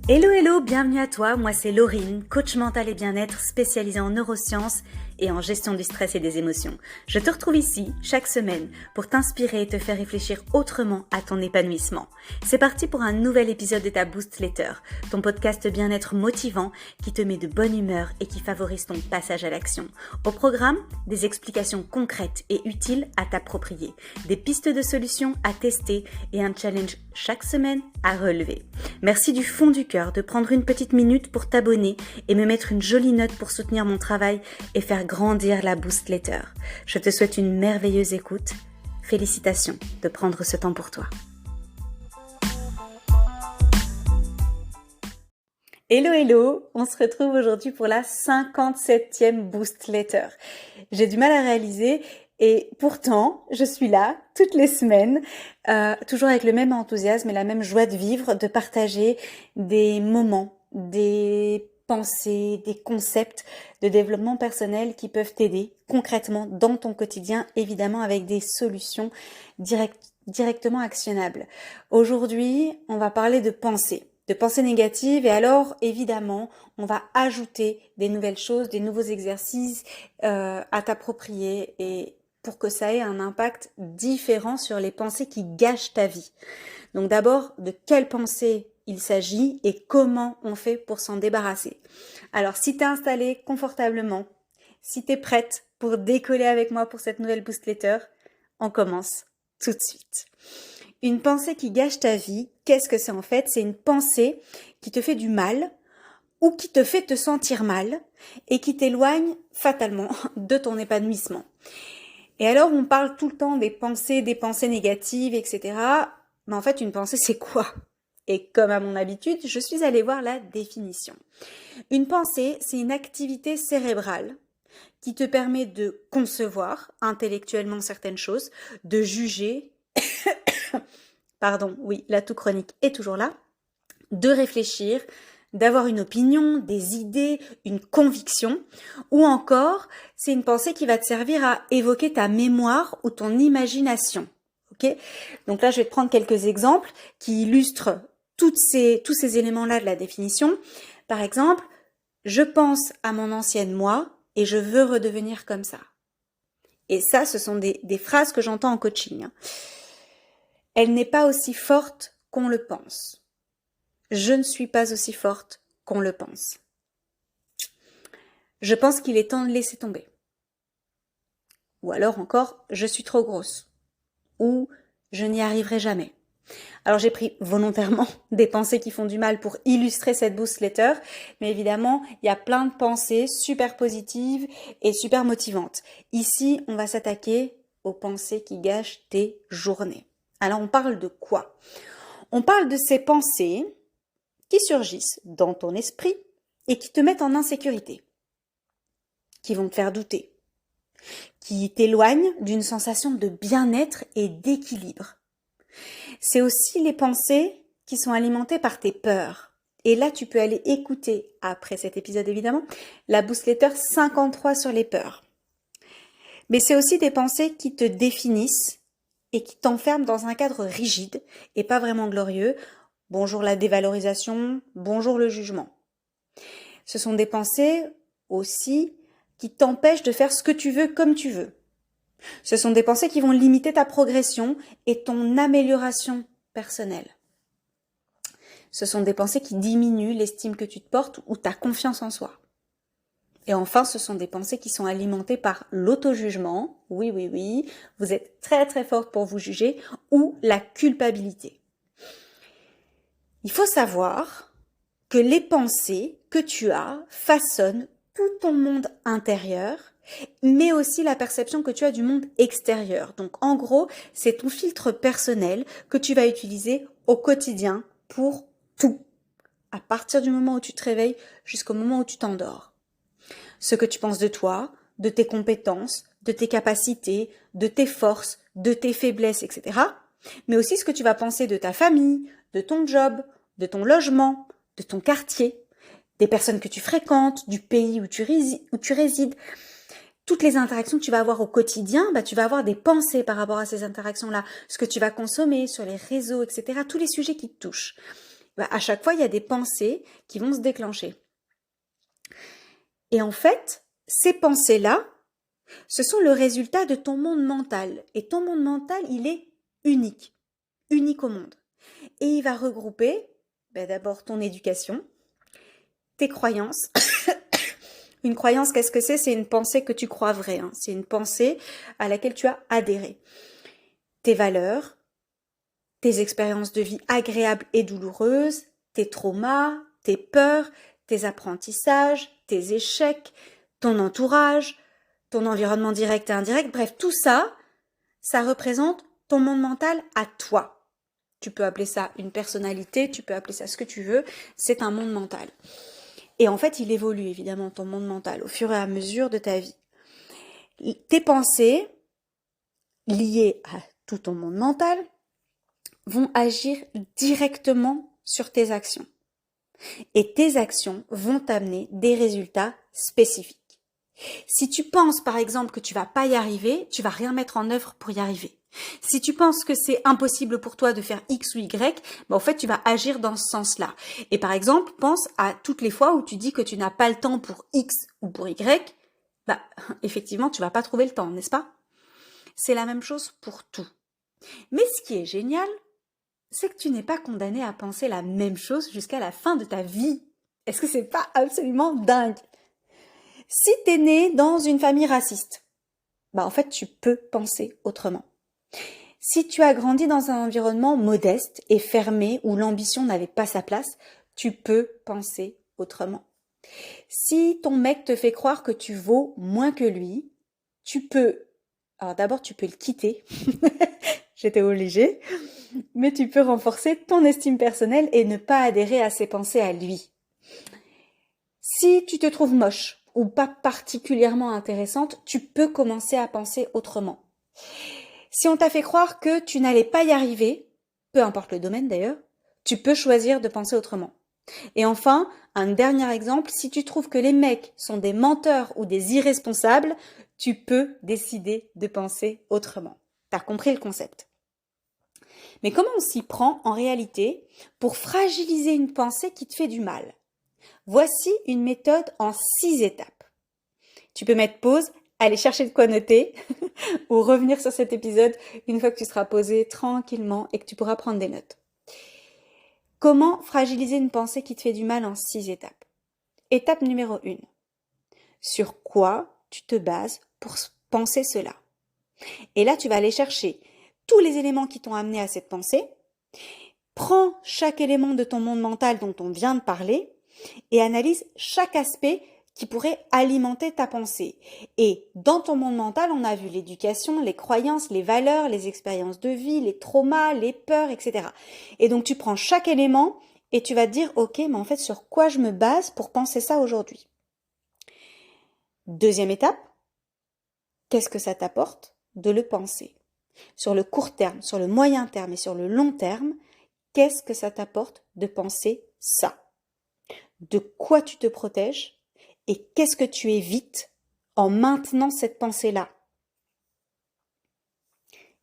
Hello hello, bienvenue à toi, moi c'est Laurine, coach mental et bien-être spécialisée en neurosciences et en gestion du stress et des émotions. Je te retrouve ici chaque semaine pour t'inspirer et te faire réfléchir autrement à ton épanouissement. C'est parti pour un nouvel épisode de ta Boost Letter, ton podcast bien-être motivant qui te met de bonne humeur et qui favorise ton passage à l'action. Au programme, des explications concrètes et utiles à t'approprier, des pistes de solutions à tester et un challenge chaque semaine à relever. Merci du fond du cœur de prendre une petite minute pour t'abonner et me mettre une jolie note pour soutenir mon travail et faire grandir la Boost Letter. Je te souhaite une merveilleuse écoute. Félicitations de prendre ce temps pour toi. Hello hello, on se retrouve aujourd'hui pour la 57e Boost Letter. J'ai du mal à réaliser et pourtant je suis là toutes les semaines, toujours avec le même enthousiasme et la même joie de vivre, de partager des moments, des pensées, des concepts de développement personnel qui peuvent t'aider concrètement dans ton quotidien, évidemment avec des solutions directement actionnables. Aujourd'hui, on va parler de pensée négatives et alors évidemment on va ajouter des nouvelles choses, des nouveaux exercices à t'approprier et pour que ça ait un impact différent sur les pensées qui gâchent ta vie. Donc d'abord, de quelles pensées il s'agit et comment on fait pour s'en débarrasser. Alors si tu es installée confortablement, si tu es prête pour décoller avec moi pour cette nouvelle Boost Letter, on commence tout de suite. Une pensée qui gâche ta vie, qu'est-ce que c'est en fait ? C'est une pensée qui te fait du mal ou qui te fait te sentir mal et qui t'éloigne fatalement de ton épanouissement. Et alors on parle tout le temps des pensées négatives, etc. Mais en fait une pensée c'est quoi ? Et comme à mon habitude, je suis allée voir la définition. Une pensée, c'est une activité cérébrale qui te permet de concevoir intellectuellement certaines choses, de juger pardon, oui, la toux chronique est toujours là, de réfléchir, d'avoir une opinion, des idées, une conviction, ou encore, c'est une pensée qui va te servir à évoquer ta mémoire ou ton imagination. Ok ? Donc là, je vais te prendre quelques exemples qui illustrent tous ces éléments-là de la définition. Par exemple, je pense à mon ancienne moi et je veux redevenir comme ça. Et ça, ce sont des phrases que j'entends en coaching. Elle n'est pas aussi forte qu'on le pense. Je ne suis pas aussi forte qu'on le pense. Je pense qu'il est temps de laisser tomber. Ou alors encore, je suis trop grosse. Ou je n'y arriverai jamais. Alors j'ai pris volontairement des pensées qui font du mal pour illustrer cette Boost Letter, mais évidemment, il y a plein de pensées super positives et super motivantes. Ici, on va s'attaquer aux pensées qui gâchent tes journées. Alors on parle de quoi ? On parle de ces pensées qui surgissent dans ton esprit et qui te mettent en insécurité, qui vont te faire douter, qui t'éloignent d'une sensation de bien-être et d'équilibre. C'est aussi les pensées qui sont alimentées par tes peurs. Et là, tu peux aller écouter, après cet épisode évidemment, la Boost Letter 53 sur les peurs. Mais c'est aussi des pensées qui te définissent et qui t'enferment dans un cadre rigide et pas vraiment glorieux. Bonjour la dévalorisation, bonjour le jugement. Ce sont des pensées aussi qui t'empêchent de faire ce que tu veux comme tu veux. Ce sont des pensées qui vont limiter ta progression et ton amélioration personnelle. Ce sont des pensées qui diminuent l'estime que tu te portes ou ta confiance en soi. Et enfin, ce sont des pensées qui sont alimentées par l'auto-jugement, oui, vous êtes très très forte pour vous juger, ou la culpabilité. Il faut savoir que les pensées que tu as façonnent tout ton monde intérieur, mais aussi la perception que tu as du monde extérieur. Donc en gros, c'est ton filtre personnel que tu vas utiliser au quotidien pour tout, à partir du moment où tu te réveilles jusqu'au moment où tu t'endors. Ce que tu penses de toi, de tes compétences, de tes capacités, de tes forces, de tes faiblesses, etc. Mais aussi ce que tu vas penser de ta famille, de ton job, de ton logement, de ton quartier, des personnes que tu fréquentes, du pays où tu résides. Toutes les interactions que tu vas avoir au quotidien, tu vas avoir des pensées par rapport à ces interactions-là, ce que tu vas consommer sur les réseaux, etc. Tous les sujets qui te touchent. à chaque fois, il y a des pensées qui vont se déclencher. Et en fait, ces pensées-là, ce sont le résultat de ton monde mental. Et ton monde mental, il est unique au monde. Et il va regrouper d'abord ton éducation, tes croyances. Une croyance, qu'est-ce que c'est? C'est une pensée que tu crois vraie. C'est une pensée à laquelle tu as adhéré. Tes valeurs, tes expériences de vie agréables et douloureuses, tes traumas, tes peurs, tes apprentissages, tes échecs, ton entourage, ton environnement direct et indirect, bref, tout ça, ça représente ton monde mental à toi. Tu peux appeler ça une personnalité, tu peux appeler ça ce que tu veux, c'est un monde mental. Et en fait, il évolue évidemment ton monde mental au fur et à mesure de ta vie. Tes pensées liées à tout ton monde mental vont agir directement sur tes actions. Et tes actions vont t'amener des résultats spécifiques. Si tu penses par exemple que tu vas pas y arriver, tu vas rien mettre en œuvre pour y arriver. Si tu penses que c'est impossible pour toi de faire X ou Y, en fait tu vas agir dans ce sens-là. Et par exemple, pense à toutes les fois où tu dis que tu n'as pas le temps pour X ou pour Y, effectivement tu vas pas trouver le temps, n'est-ce pas? C'est la même chose pour tout. Mais ce qui est génial, c'est que tu n'es pas condamné à penser la même chose jusqu'à la fin de ta vie. Est-ce que c'est pas absolument dingue? Si t'es né dans une famille raciste, en fait, tu peux penser autrement. Si tu as grandi dans un environnement modeste et fermé où l'ambition n'avait pas sa place, tu peux penser autrement. Si ton mec te fait croire que tu vaux moins que lui, alors d'abord tu peux le quitter, j'étais obligée, mais tu peux renforcer ton estime personnelle et ne pas adhérer à ses pensées à lui. Si tu te trouves moche ou pas particulièrement intéressante, tu peux commencer à penser autrement. Si on t'a fait croire que tu n'allais pas y arriver, peu importe le domaine d'ailleurs, tu peux choisir de penser autrement. Et enfin, un dernier exemple, si tu trouves que les mecs sont des menteurs ou des irresponsables, tu peux décider de penser autrement. T'as compris le concept. Mais comment on s'y prend en réalité pour fragiliser une pensée qui te fait du mal? Voici une méthode en 6 étapes. Tu peux mettre pause, aller chercher de quoi noter ou revenir sur cet épisode une fois que tu seras posé tranquillement et que tu pourras prendre des notes. Comment fragiliser une pensée qui te fait du mal en 6 étapes? Étape numéro 1. Sur quoi tu te bases pour penser cela? Et là, tu vas aller chercher tous les éléments qui t'ont amené à cette pensée. Prends chaque élément de ton monde mental dont on vient de parler et analyse chaque aspect qui pourrait alimenter ta pensée. Et dans ton monde mental, on a vu l'éducation, les croyances, les valeurs, les expériences de vie, les traumas, les peurs, etc. Et donc tu prends chaque élément et tu vas te dire, ok, mais en fait, sur quoi je me base pour penser ça aujourd'hui? Deuxième étape, qu'est-ce que ça t'apporte de le penser? Sur le court terme, sur le moyen terme et sur le long terme, qu'est-ce que ça t'apporte de penser ça? De quoi tu te protèges et qu'est-ce que tu évites en maintenant cette pensée-là?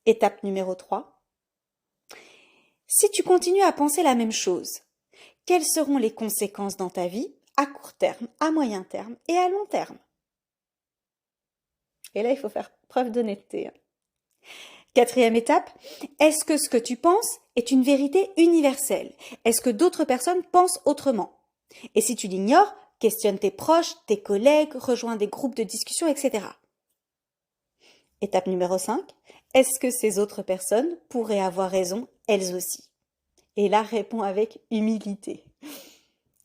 Étape numéro 3. Si tu continues à penser la même chose, quelles seront les conséquences dans ta vie à court terme, à moyen terme et à long terme? Et là, il faut faire preuve d'honnêteté. Quatrième étape, est-ce que ce que tu penses est une vérité universelle? Est-ce que d'autres personnes pensent autrement? Et si tu l'ignores, questionne tes proches, tes collègues, rejoins des groupes de discussion, etc. Étape numéro 5, est-ce que ces autres personnes pourraient avoir raison elles aussi? Et là, réponds avec humilité.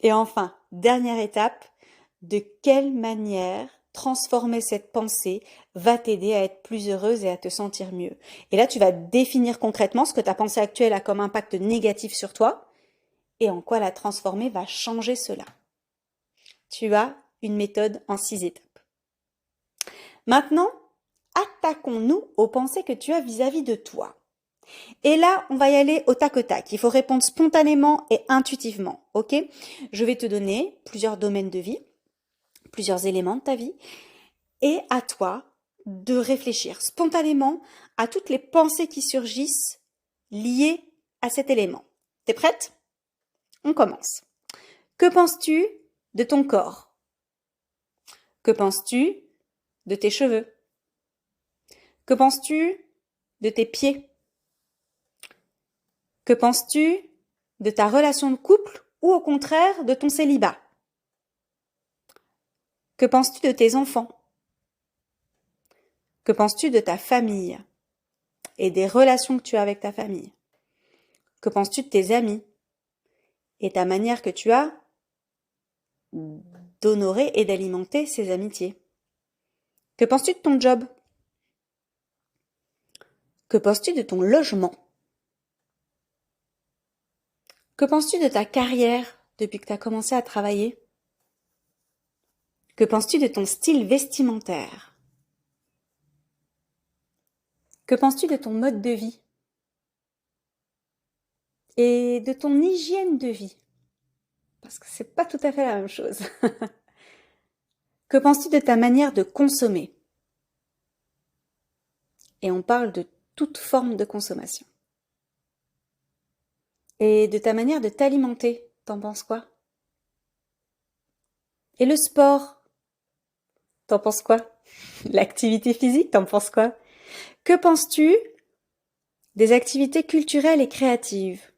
Et enfin, dernière étape, de quelle manière transformer cette pensée va t'aider à être plus heureuse et à te sentir mieux? Et là, tu vas définir concrètement ce que ta pensée actuelle a comme impact négatif sur toi et en quoi la transformer va changer cela. Tu as une méthode en 6 étapes. Maintenant, attaquons-nous aux pensées que tu as vis-à-vis de toi. Et là, on va y aller au tac au tac. Il faut répondre spontanément et intuitivement, ok? Je vais te donner plusieurs domaines de vie, plusieurs éléments de ta vie, et à toi de réfléchir spontanément à toutes les pensées qui surgissent liées à cet élément. T'es prête? on commence. Que penses-tu de ton corps? Que penses-tu de tes cheveux? Que penses-tu de tes pieds? Que penses-tu de ta relation de couple ou au contraire de ton célibat? Que penses-tu de tes enfants? Que penses-tu de ta famille et des relations que tu as avec ta famille? Que penses-tu de tes amis et ta manière que tu as d'honorer et d'alimenter ces amitiés? Que penses-tu de ton job? Que penses-tu de ton logement? Que penses-tu de ta carrière depuis que tu as commencé à travailler? Que penses-tu de ton style vestimentaire? Que penses-tu de ton mode de vie? Et de ton hygiène de vie? Parce que c'est pas tout à fait la même chose. Que penses-tu de ta manière de consommer? Et on parle de toute forme de consommation. Et de ta manière de t'alimenter, t'en penses quoi? Et le sport, t'en penses quoi? L'activité physique, t'en penses quoi? Que penses-tu des activités culturelles et créatives?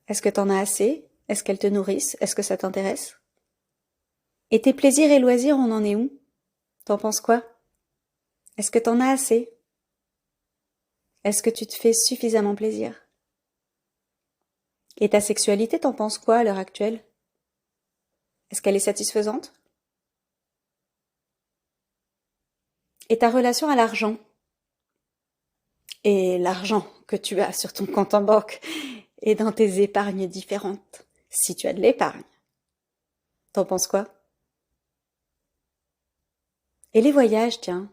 Est-ce que t'en as assez? Est-ce qu'elles te nourrissent? Est-ce que ça t'intéresse? Et tes plaisirs et loisirs, on en est où? T'en penses quoi? Est-ce que t'en as assez? Est-ce que tu te fais suffisamment plaisir? Et ta sexualité, t'en penses quoi à l'heure actuelle? Est-ce qu'elle est satisfaisante? Et ta relation à l'argent? Et l'argent que tu as sur ton compte en banque et dans tes épargnes différentes, si tu as de l'épargne. T'en penses quoi? Et les voyages, tiens,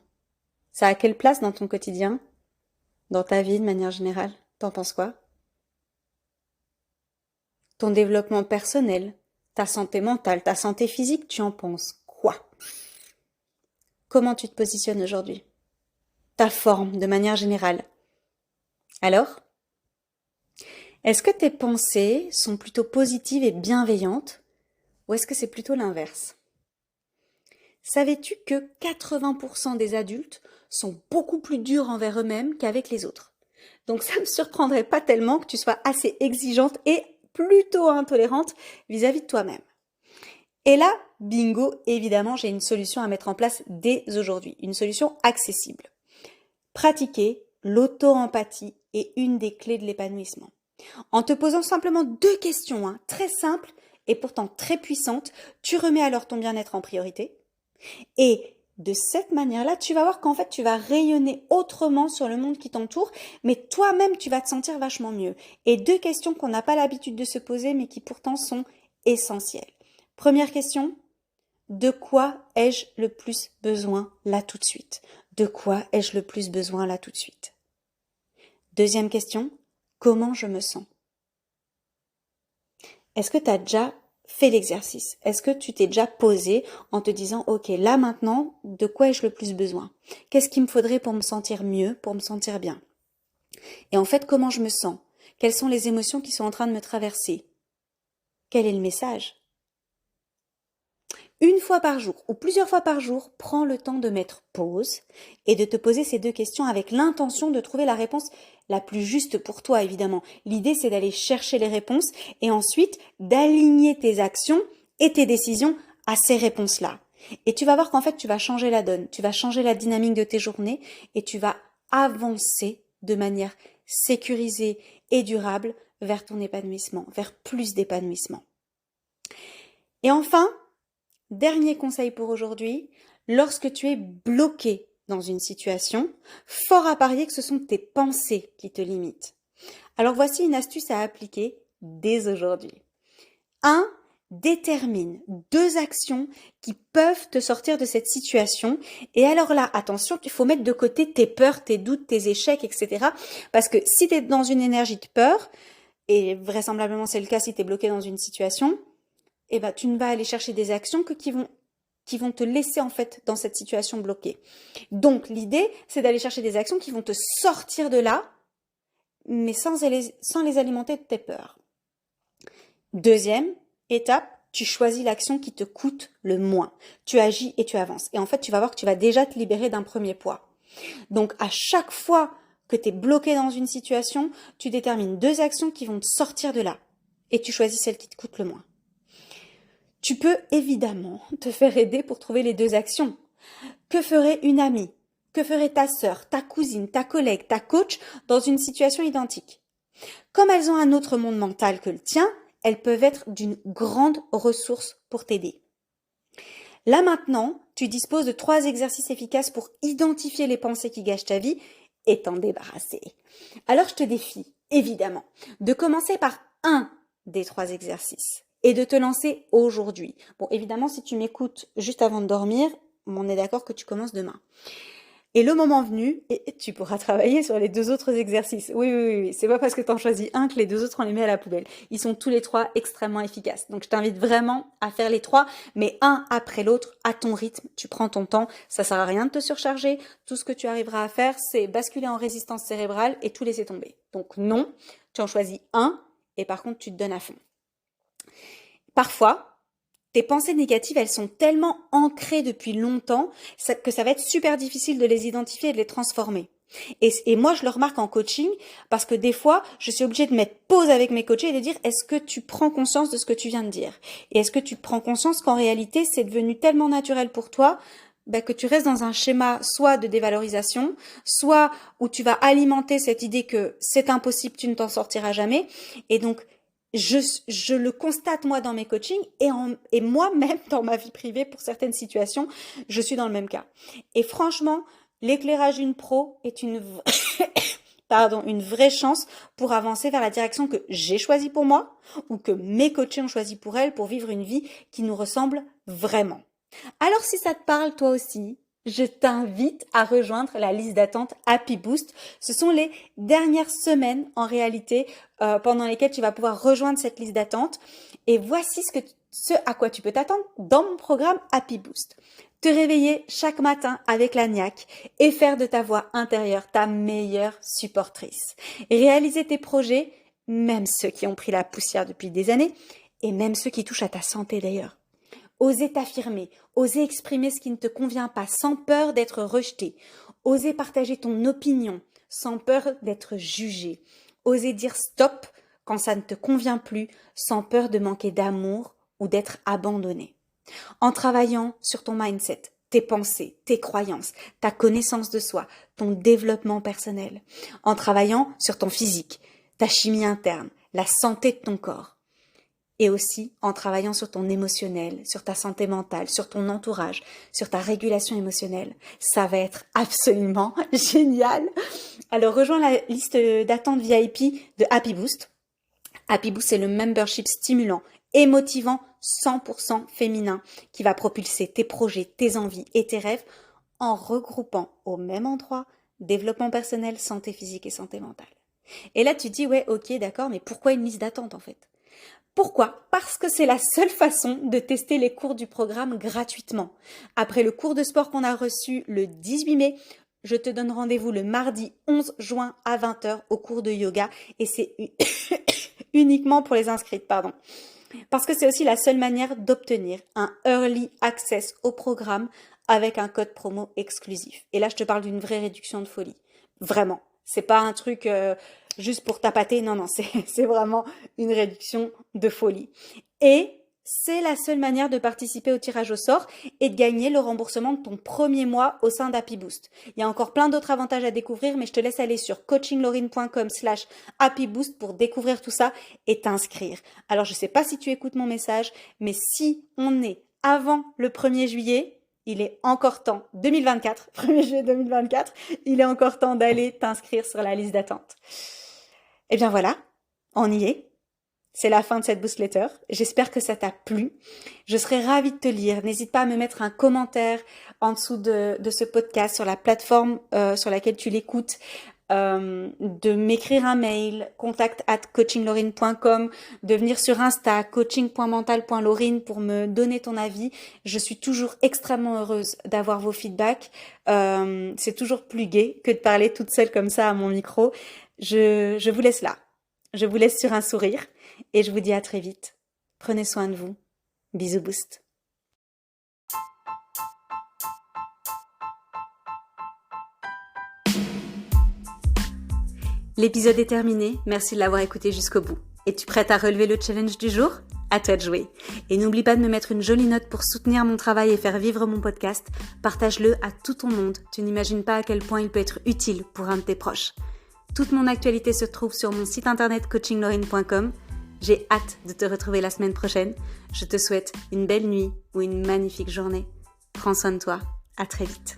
ça a quelle place dans ton quotidien? Dans ta vie de manière générale? T'en penses quoi? Ton développement personnel, ta santé mentale, ta santé physique, tu en penses quoi? Comment tu te positionnes aujourd'hui? Ta forme de manière générale. Alors? Est-ce que tes pensées sont plutôt positives et bienveillantes ou est-ce que c'est plutôt l'inverse? Savais-tu que 80% des adultes sont beaucoup plus durs envers eux-mêmes qu'avec les autres? Donc ça ne me surprendrait pas tellement que tu sois assez exigeante et plutôt intolérante vis-à-vis de toi-même. Et là, bingo, évidemment, j'ai une solution à mettre en place dès aujourd'hui, une solution accessible. Pratiquer l'auto-empathie est une des clés de l'épanouissement. En te posant simplement 2 questions, très simples et pourtant très puissantes, tu remets alors ton bien-être en priorité. Et de cette manière-là, tu vas voir qu'en fait, tu vas rayonner autrement sur le monde qui t'entoure, mais toi-même, tu vas te sentir vachement mieux. Et 2 questions qu'on n'a pas l'habitude de se poser, mais qui pourtant sont essentielles. Première question, de quoi ai-je le plus besoin là tout de suite? De quoi ai-je le plus besoin là tout de suite? Deuxième question, comment je me sens? Est-ce que tu as déjà fait l'exercice? Est-ce que tu t'es déjà posé en te disant, ok, là maintenant, de quoi ai-je le plus besoin? Qu'est-ce qu'il me faudrait pour me sentir mieux, pour me sentir bien? Et en fait, comment je me sens? Quelles sont les émotions qui sont en train de me traverser? Quel est le message? Une fois par jour ou plusieurs fois par jour, prends le temps de mettre pause et de te poser ces 2 questions avec l'intention de trouver la réponse la plus juste pour toi, évidemment. L'idée, c'est d'aller chercher les réponses et ensuite d'aligner tes actions et tes décisions à ces réponses-là. Et tu vas voir qu'en fait, tu vas changer la donne, tu vas changer la dynamique de tes journées et tu vas avancer de manière sécurisée et durable vers ton épanouissement, vers plus d'épanouissement. Et enfin, dernier conseil pour aujourd'hui, lorsque tu es bloqué dans une situation, fort à parier que ce sont tes pensées qui te limitent. Alors voici une astuce à appliquer dès aujourd'hui. 1. Détermine 2 actions qui peuvent te sortir de cette situation. Et alors là, attention, il faut mettre de côté tes peurs, tes doutes, tes échecs, etc. Parce que si tu es dans une énergie de peur, et vraisemblablement c'est le cas si tu es bloqué dans une situation, eh ben, tu ne vas aller chercher des actions qui vont te laisser en fait dans cette situation bloquée. Donc l'idée, c'est d'aller chercher des actions qui vont te sortir de là, mais sans les alimenter de tes peurs. Deuxième étape, tu choisis l'action qui te coûte le moins. Tu agis et tu avances. Et en fait, tu vas voir que tu vas déjà te libérer d'un premier poids. Donc, à chaque fois que tu es bloqué dans une situation, tu détermines 2 actions qui vont te sortir de là. Et tu choisis celle qui te coûte le moins. Tu peux évidemment te faire aider pour trouver les 2 actions. Que ferait une amie? Que ferait ta sœur, ta cousine, ta collègue, ta coach dans une situation identique? Comme elles ont un autre monde mental que le tien, elles peuvent être d'une grande ressource pour t'aider. Là maintenant, tu disposes de 3 exercices efficaces pour identifier les pensées qui gâchent ta vie et t'en débarrasser. Alors je te défie, évidemment, de commencer par un des 3 exercices et de te lancer aujourd'hui. Bon, évidemment, si tu m'écoutes juste avant de dormir, on est d'accord que tu commences demain. Et le moment venu, tu pourras travailler sur les 2 autres exercices. Oui. C'est pas parce que tu en choisis un que les 2 autres on les met à la poubelle. Ils sont tous les 3 extrêmement efficaces. Donc je t'invite vraiment à faire les 3, mais un après l'autre, à ton rythme. Tu prends ton temps. Ça sert à rien de te surcharger. Tout ce que tu arriveras à faire, c'est basculer en résistance cérébrale et tout laisser tomber. Donc non, tu en choisis un et par contre tu te donnes à fond. Parfois, tes pensées négatives, elles sont tellement ancrées depuis longtemps que ça va être super difficile de les identifier et de les transformer. Et moi, je le remarque en coaching parce que des fois, je suis obligée de mettre pause avec mes coachés et de dire est-ce que tu prends conscience de ce que tu viens de dire? Et est-ce que tu prends conscience qu'en réalité, c'est devenu tellement naturel pour toi que tu restes dans un schéma soit de dévalorisation, soit où tu vas alimenter cette idée que c'est impossible, tu ne t'en sortiras jamais. Et donc, je le constate moi dans mes coachings et moi-même dans ma vie privée pour certaines situations, je suis dans le même cas. Et franchement, l'éclairage d'une pro est une vraie chance pour avancer vers la direction que j'ai choisie pour moi ou que mes coachés ont choisi pour elles pour vivre une vie qui nous ressemble vraiment. Alors si ça te parle toi aussi, je t'invite à rejoindre la liste d'attente Happy Boost. Ce sont les dernières semaines en réalité pendant lesquelles tu vas pouvoir rejoindre cette liste d'attente. Et voici ce à quoi tu peux t'attendre dans mon programme Happy Boost. Te réveiller chaque matin avec la niaque et faire de ta voix intérieure ta meilleure supportrice. Réaliser tes projets, même ceux qui ont pris la poussière depuis des années, et même ceux qui touchent à ta santé d'ailleurs. Oser t'affirmer, oser exprimer ce qui ne te convient pas sans peur d'être rejeté, oser partager ton opinion sans peur d'être jugé, oser dire stop quand ça ne te convient plus sans peur de manquer d'amour ou d'être abandonné. En travaillant sur ton mindset, tes pensées, tes croyances, ta connaissance de soi, ton développement personnel, en travaillant sur ton physique, ta chimie interne, la santé de ton corps. Et aussi en travaillant sur ton émotionnel, sur ta santé mentale, sur ton entourage, sur ta régulation émotionnelle. Ça va être absolument génial. Alors rejoins la liste d'attente VIP de Happy Boost. Happy Boost, c'est le membership stimulant et motivant 100% féminin qui va propulser tes projets, tes envies et tes rêves en regroupant au même endroit développement personnel, santé physique et santé mentale. Et là tu dis ouais ok d'accord mais pourquoi une liste d'attente en fait ? Pourquoi ? Parce que c'est la seule façon de tester les cours du programme gratuitement. Après le cours de sport qu'on a reçu le 18 mai, je te donne rendez-vous le mardi 11 juin à 20h au cours de yoga et c'est uniquement pour les inscrites, Parce que c'est aussi la seule manière d'obtenir un early access au programme avec un code promo exclusif. Et là, je te parle d'une vraie réduction de folie. Vraiment. C'est pas un truc juste pour tapater. Non, c'est vraiment une réduction de folie. Et c'est la seule manière de participer au tirage au sort et de gagner le remboursement de ton premier mois au sein d'Happy Boost. Il y a encore plein d'autres avantages à découvrir, mais je te laisse aller sur coachinglorine.com/happyboost pour découvrir tout ça et t'inscrire. Alors, je sais pas si tu écoutes mon message, mais si on est avant le 1er juillet, il est encore temps, 2024, 1er juillet 2024, il est encore temps d'aller t'inscrire sur la liste d'attente. Et bien voilà, on y est. C'est la fin de cette boostletter. J'espère que ça t'a plu. Je serais ravie de te lire. N'hésite pas à me mettre un commentaire en dessous de ce podcast sur la plateforme sur laquelle tu l'écoutes. De m'écrire un mail, contact@coachinglorine.com, de venir sur Insta, coaching.mental.lorine pour me donner ton avis. Je suis toujours extrêmement heureuse d'avoir vos feedbacks. C'est toujours plus gai que de parler toute seule comme ça à mon micro. Je vous laisse là. Je vous laisse sur un sourire et je vous dis à très vite. Prenez soin de vous. Bisous boost. L'épisode est terminé, merci de l'avoir écouté jusqu'au bout. Es-tu prête à relever le challenge du jour ? À toi de jouer. Et n'oublie pas de me mettre une jolie note pour soutenir mon travail et faire vivre mon podcast. Partage-le à tout ton monde, tu n'imagines pas à quel point il peut être utile pour un de tes proches. Toute mon actualité se trouve sur mon site internet coachinglaurine.com. J'ai hâte de te retrouver la semaine prochaine. Je te souhaite une belle nuit ou une magnifique journée. Prends soin de toi, à très vite.